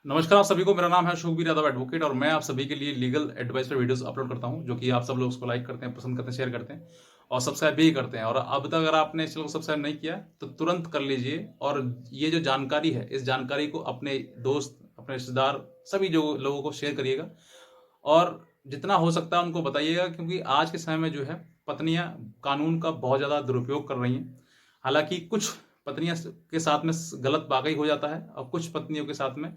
नमस्कार आप सभी को। मेरा नाम है शुभवीर यादव एडवोकेट और मैं आप सभी के लिए लीगल एडवाइस पर वीडियोस अपलोड करता हूं, जो कि आप सब लोग उसको लाइक करते हैं, पसंद करते हैं, शेयर करते हैं और सब्सक्राइब भी करते हैं। और अब तक अगर आपने इस चैनल को सब्सक्राइब नहीं किया तो तुरंत कर लीजिए। और ये जो जानकारी है, इस जानकारी को अपने दोस्त, अपने रिश्तेदार, सभी जो लोगों को शेयर करिएगा और जितना हो सकता है उनको बताइएगा, क्योंकि आज के समय में जो है पत्नियां कानून का बहुत ज़्यादा दुरुपयोग कर रही हैं। हालांकि कुछ पत्नियां के साथ में गलत वाकई हो जाता है और कुछ पत्नियों के साथ में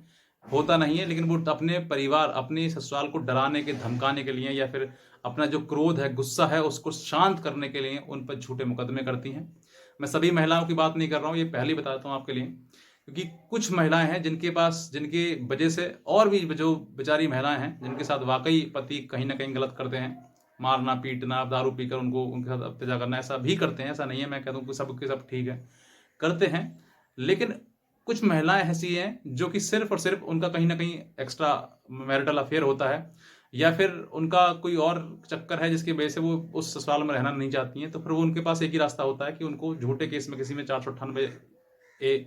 होता नहीं है, लेकिन वो अपने परिवार, अपने ससुराल को डराने के, धमकाने के लिए या फिर अपना जो क्रोध है, गुस्सा है, उसको शांत करने के लिए उन पर झूठे मुकदमे करती हैं। मैं सभी महिलाओं की बात नहीं कर रहा हूँ, ये पहले ही बताता हूँ आपके लिए, क्योंकि कुछ महिलाएं हैं जिनके पास, जिनके वजह से और भी जो बेचारी महिलाएं हैं जिनके साथ वाकई पति कहीं ना कहीं गलत करते हैं, मारना, पीटना, दारू पीकर उनको, उनके साथ अत्याचार करना, ऐसा भी करते हैं। ऐसा नहीं है मैं कह दूं कि सब के सब ठीक है, करते हैं। लेकिन कुछ महिलाएं ऐसी हैं जो कि सिर्फ और सिर्फ उनका कहीं ना कहीं एक्स्ट्रा मैरिटल अफेयर होता है या फिर उनका कोई और चक्कर है जिसकी वजह से वो उस ससुराल में रहना नहीं चाहती हैं। तो फिर वो, उनके पास एक ही रास्ता होता है कि उनको झूठे केस में, किसी में 498A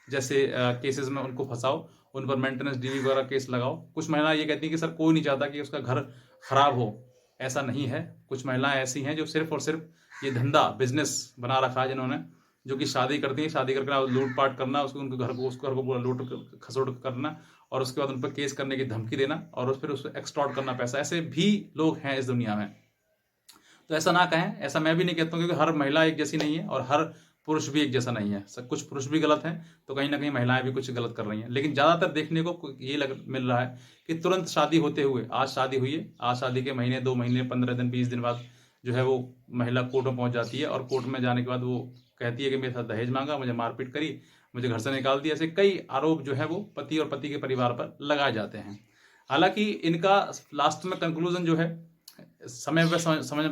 जैसे केसेस में उनको फंसाओ, उन पर मेंटेनेंस ड्यू वगैरह केस लगाओ। कुछ महिलाएं ये कहती हैं कि सर कोई नहीं चाहता कि उसका घर खराब हो। ऐसा नहीं है। कुछ महिलाएं ऐसी हैं जो सिर्फ और सिर्फ ये धंधा, बिजनेस बना रखा है जिन्होंने, जो कि शादी करती हैं, शादी करके लूटपाट करना, उसको, उनके घर को, उसको घर को पूरा लूट खसोट करना और उसके बाद उन पर केस करने की धमकी देना और फिर उसको एक्सटॉर्ट करना पैसा। ऐसे भी लोग हैं इस दुनिया में। तो ऐसा ना कहें, ऐसा मैं भी नहीं कहता हूँ, क्योंकि हर महिला एक जैसी नहीं है और हर पुरुष भी एक जैसा नहीं है। कुछ पुरुष भी गलत हैं तो कहीं ना कहीं महिलाएं भी कुछ गलत कर रही हैं। लेकिन ज़्यादातर देखने को ये मिल रहा है कि तुरंत शादी होते हुए, आज शादी हुई है, आज शादी के महीने, 2 महीने, 15 दिन, 20 दिन बाद जो है वो महिला कोर्ट में पहुंच जाती है और कोर्ट में जाने के बाद वो कहती है कि मेरे साथ दहेज मांगा, मुझे मारपीट करी, मुझे घर से निकाल दिया। ऐसे कई आरोप जो है वो पति और पति के परिवार पर लगाए जाते हैं। हालांकि इनका लास्ट में कंक्लूजन जो है, समय पर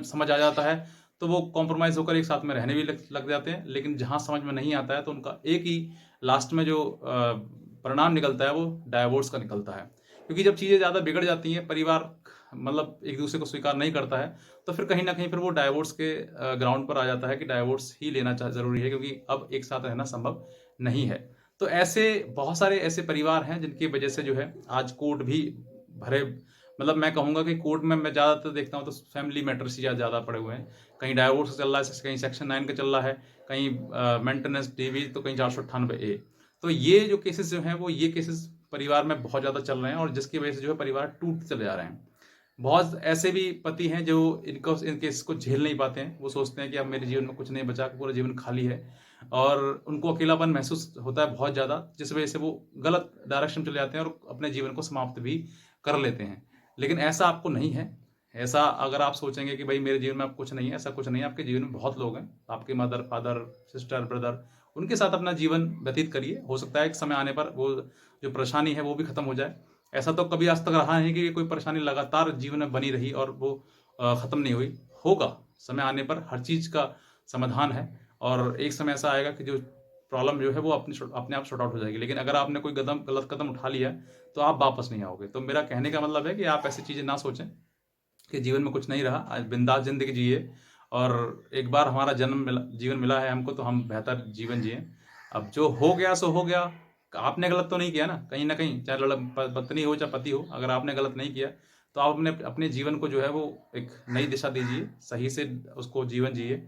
समझ आ जाता है तो वो कॉम्प्रोमाइज होकर एक साथ में रहने भी लग जाते हैं। लेकिन जहां समझ में नहीं आता है तो उनका एक ही लास्ट में जो परिणाम निकलता है वो डाइवोर्स का निकलता है। क्योंकि जब चीज़ें ज़्यादा बिगड़ जाती हैं, परिवार मतलब एक दूसरे को स्वीकार नहीं करता है, तो फिर कहीं ना कहीं फिर वो डाइवोर्स के ग्राउंड पर आ जाता है कि डाइवोर्स ही लेना ज़रूरी है, क्योंकि अब एक साथ रहना संभव नहीं है। तो ऐसे बहुत सारे ऐसे परिवार हैं जिनकी वजह से जो है आज कोर्ट भी भरे, मतलब मैं कहूंगा कि कोर्ट में मैं ज़्यादातर देखता हूँ तो फैमिली मैटर्स ही ज़्यादा पड़े हुए हैं। कहीं डाइवोर्स चल रहा है, कहीं सेक्शन 9 का चल रहा है, कहीं मेंटेनेंस डीवी, तो कहीं 498A। तो ये जो केसेस जो हैं वो, ये केसेस परिवार में बहुत ज़्यादा चल रहे हैं और जिसकी वजह से जो है परिवार टूट चले जा रहे हैं। बहुत ऐसे भी पति हैं जो इन केस को झेल नहीं पाते हैं। वो सोचते हैं कि अब मेरे जीवन में कुछ नहीं बचा, पूरा जीवन खाली है, और उनको अकेलापन महसूस होता है बहुत ज़्यादा, जिस वजह से वो गलत डायरेक्शन में चले जाते हैं और अपने जीवन को समाप्त भी कर लेते हैं। लेकिन ऐसा आपको नहीं है। ऐसा अगर आप सोचेंगे कि भाई मेरे जीवन में अब कुछ नहीं है, ऐसा कुछ नहीं है। आपके जीवन में बहुत लोग हैं, आपके मदर, फादर, सिस्टर, ब्रदर, उनके साथ अपना जीवन व्यतीत करिए। हो सकता है एक समय आने पर वो जो परेशानी है वो भी खत्म हो जाए। ऐसा तो कभी आज तक रहा नहीं कि कोई परेशानी लगातार जीवन में बनी रही और वो खत्म नहीं हुई। होगा, समय आने पर हर चीज का समाधान है और एक समय ऐसा आएगा कि जो प्रॉब्लम जो है वो अपने आप सॉर्ट आउट हो जाएगी। लेकिन अगर आपने कोई गलत कदम उठा लिया तो आप वापस नहीं आओगे। तो मेरा कहने का मतलब है कि आप ऐसी चीजें ना सोचें कि जीवन में कुछ नहीं रहा, आज बिंदास जिंदगी जिए। और एक बार हमारा जीवन मिला है हमको, तो हम बेहतर जीवन जिए। अब जो हो गया सो हो गया। आपने गलत तो नहीं किया ना कहीं, चाहे पत्नी हो चाहे पति हो, अगर आपने गलत नहीं किया तो आप अपने अपने जीवन को जो है वो एक नई दिशा दीजिए, सही से उसको जीवन जिए।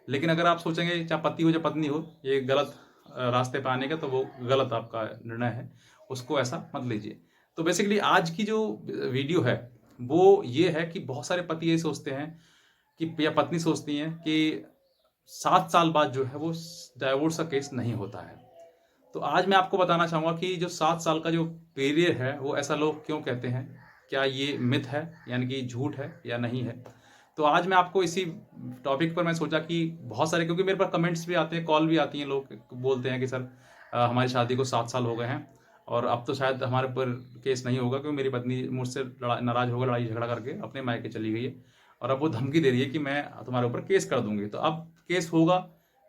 लेकिन अगर आप सोचेंगे चाहे पति हो चाहे पत्नी हो ये गलत रास्ते पे आने का, तो वो गलत आपका निर्णय है, उसको ऐसा मत लीजिए। तो बेसिकली आज की जो वीडियो है वो ये है कि बहुत सारे पति ये सोचते हैं कि, या पत्नी सोचती हैं कि 7 साल बाद जो है वो डाइवोर्स का केस नहीं होता है। तो आज मैं आपको बताना चाहूंगा कि जो 7 साल का जो पीरियड है वो ऐसा लोग क्यों कहते हैं, क्या ये मिथ है, यानी कि झूठ है या नहीं है। तो आज मैं आपको इसी टॉपिक पर मैं सोचा कि बहुत सारे, क्योंकि मेरे पास कमेंट्स भी आते हैं, कॉल भी आती हैं, लोग बोलते हैं कि सर हमारी शादी को 7 साल हो गए हैं और अब तो शायद हमारे ऊपर केस नहीं होगा, क्योंकि मेरी पत्नी मुझसे नाराज होकर लड़ाई झगड़ा करके अपने मायके चली गई है और अब वो धमकी दे रही है कि मैं तुम्हारे ऊपर केस कर दूंगी। तो अब केस होगा,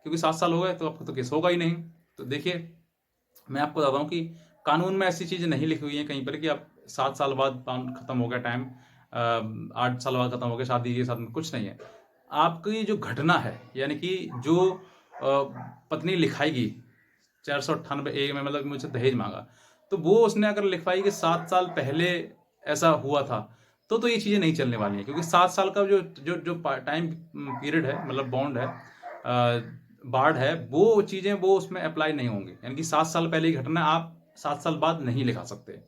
क्योंकि 7 साल हो गए तो अब तो केस होगा ही नहीं। तो देखिए, मैं आपको बताता हूँ कि कानून में ऐसी चीज़ें नहीं लिखी हुई हैं कहीं पर कि आप 7 साल बाद खत्म हो गया टाइम, 8 साल बाद खत्म हो गया शादी के साथ में, कुछ नहीं है। आपकी जो घटना है, यानी कि जो पत्नी लिखाएगी 498A में, मतलब मुझसे दहेज मांगा, तो वो उसने अगर लिखवाई कि 7 साल पहले ऐसा हुआ था, तो ये चीज़ें नहीं चलने वाली हैं, क्योंकि 7 साल का जो टाइम पीरियड है, मतलब बॉन्ड है, बाड़ है, वो चीज़ें वो उसमें अप्लाई नहीं होंगी। यानी कि 7 साल पहले की घटना आप 7 साल बाद नहीं लिखा सकते।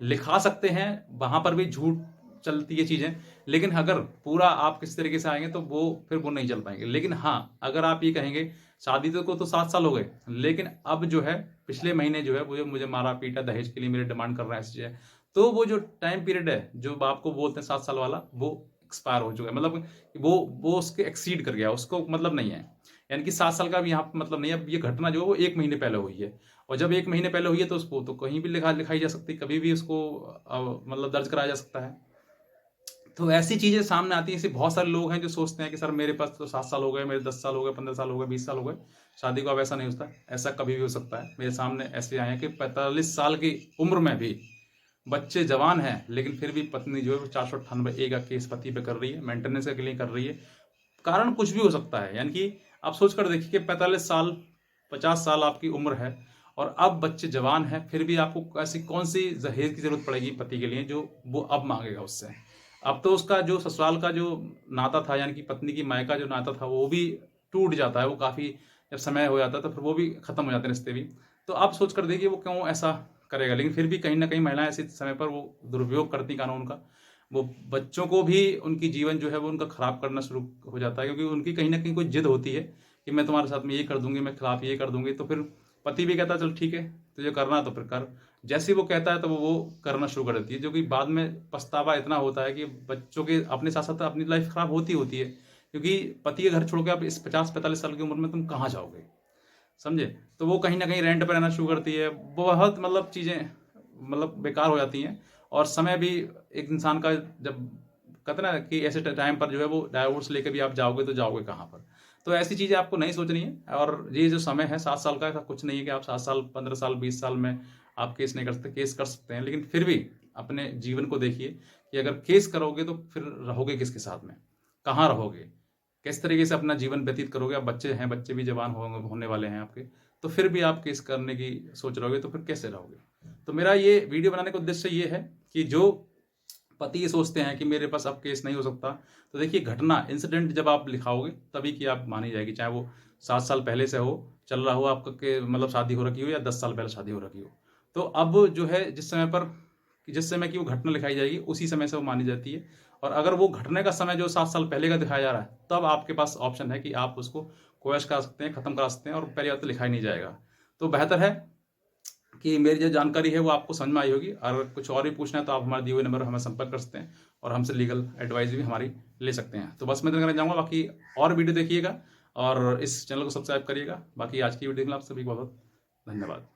लिखा सकते हैं, वहाँ पर भी झूठ चलती है चीज़ें, लेकिन अगर पूरा आप किस तरीके से आएँगे तो फिर वो नहीं चल पाएँगे। लेकिन हाँ, अगर आप ये कहेंगे शादी तो 7 साल हो गए, लेकिन अब जो है पिछले महीने जो है वो मुझे मारा-पीटा, दहेज के लिए मेरी डिमांड कर रहा है, ऐसी चीज़ें। तो वो जो टाइम पीरियड है, जो बाप को बोलते हैं 7 साल वाला, वो एक्सपायर हो चुका है। मतलब वो उसके एक्सीड कर गया, उसको मतलब नहीं है। यानी कि 7 साल का भी यहाँ पे मतलब नहीं है। अब ये घटना जो है वो 1 महीने पहले हुई है, और जब 1 महीने पहले हुई है तो उसको तो कहीं भी लिखाई जा सकती है, कभी भी उसको मतलब दर्ज कराया जा सकता है। तो ऐसी चीज़ें सामने आती हैं। ऐसे बहुत सारे लोग हैं जो सोचते हैं कि सर मेरे पास तो 7 साल हो गए, मेरे 10 साल हो गए, 15 साल हो गए, 20 साल हो गए, शादी को अब ऐसा नहीं होता। ऐसा कभी भी हो सकता है। मेरे सामने ऐसे आए हैं कि 45 साल की उम्र में भी बच्चे जवान हैं, लेकिन फिर भी पत्नी जो है वो 498 का केस पति पे कर रही है, मेंटेनेंस के लिए कर रही है। कारण कुछ भी हो सकता है। यानी कि आप सोच कर देखिए कि 45 साल, 50 साल आपकी उम्र है, और अब बच्चे जवान हैं, फिर भी आपको ऐसी कौन-सी दहेज की ज़रूरत पड़ेगी पति के लिए जो वो अब माँगेगा उससे। अब तो उसका जो ससुराल का जो नाता था, यानी कि पत्नी की मायका जो नाता था, वो भी टूट जाता है। वो काफ़ी जब समय हो जाता है तो फिर वो भी खत्म हो जाते हैं रिश्ते भी। तो आप सोच कर देखिए वो क्यों ऐसा करेगा। लेकिन फिर भी कहीं न कहीं महिलाएँ ऐसे समय पर वो दुरुपयोग करती कानून का। वो बच्चों को भी उनकी जीवन जो है वो उनका खराब करना शुरू हो जाता है, क्योंकि उनकी कहीं न कहीं कोई ज़िद होती है कि मैं तुम्हारे साथ में ये कर दूँगी, मैं खिलाफ ये कर दूँगी। तो फिर पति भी कहता है चल ठीक है, तुझे करना है तो फिर कर। जैसे ही वो कहता है तो वो करना शुरू कर देती है, जो कि बाद में पछतावा इतना होता है कि बच्चों के अपने साथ-साथ अपनी लाइफ खराब होती है। क्योंकि पति के घर छोड़ के आप इस 50-45 साल की उम्र में तुम कहाँ जाओगे? समझे? तो वो कहीं न कहीं रेंट पे रहना शुरू करती है। बहुत मतलब चीज़ें मतलब बेकार हो जाती हैं, और समय भी एक इंसान का जब कहते हैं ना कि ऐसे टाइम पर जो है वो डाइवोर्स लेके भी आप जाओगे तो जाओगे कहाँ पर? तो ऐसी चीज़ें आपको नहीं सोचनी है। और ये जो समय है 7 साल का, ऐसा कुछ नहीं है कि आप 7 साल, 15 साल, 20 साल में आप केस नहीं कर सकते। केस कर सकते हैं, लेकिन फिर भी अपने जीवन को देखिए कि अगर केस करोगे तो फिर रहोगे किसके साथ में? कहाँ रहोगे? किस तरीके से अपना जीवन व्यतीत करोगे? अब बच्चे हैं, बच्चे भी जवान होने वाले हैं आपके, तो फिर भी आप केस करने की सोच रहोगे तो फिर कैसे रहोगे? तो मेरा ये वीडियो बनाने का उद्देश्य ये है कि जो पति ये सोचते हैं कि मेरे पास अब केस नहीं हो सकता, तो देखिए घटना, इंसिडेंट जब आप लिखाओगे तभी की आप मानी जाएगी, चाहे वो 7 साल पहले से हो, चल रहा हो आपका के मतलब शादी हो रखी हो, या 10 साल पहले शादी हो रखी हो। तो अब जो है जिस समय की वो घटना लिखाई जाएगी उसी समय से वो मानी जाती है। और अगर वो घटने का समय जो 7 साल पहले का दिखाया जा रहा है, तब आपके पास ऑप्शन है कि आप उसको क्वैश करा सकते हैं, खत्म करा सकते हैं, और पहली बात तो लिखा ही नहीं जाएगा। तो बेहतर है कि मेरी जो जानकारी है वो आपको समझ में आई होगी। अगर कुछ और भी पूछना है तो आप हमारे दिए हुए नंबर पर हमें संपर्क कर सकते हैं, और हमसे लीगल एडवाइस भी हमारी ले सकते हैं। तो बस मैं इतना कहना चाहूँगा, बाकी और वीडियो देखिएगा और इस चैनल को सब्सक्राइब करिएगा। बाकी आज की वीडियो के लिए आप सभी को बहुत धन्यवाद।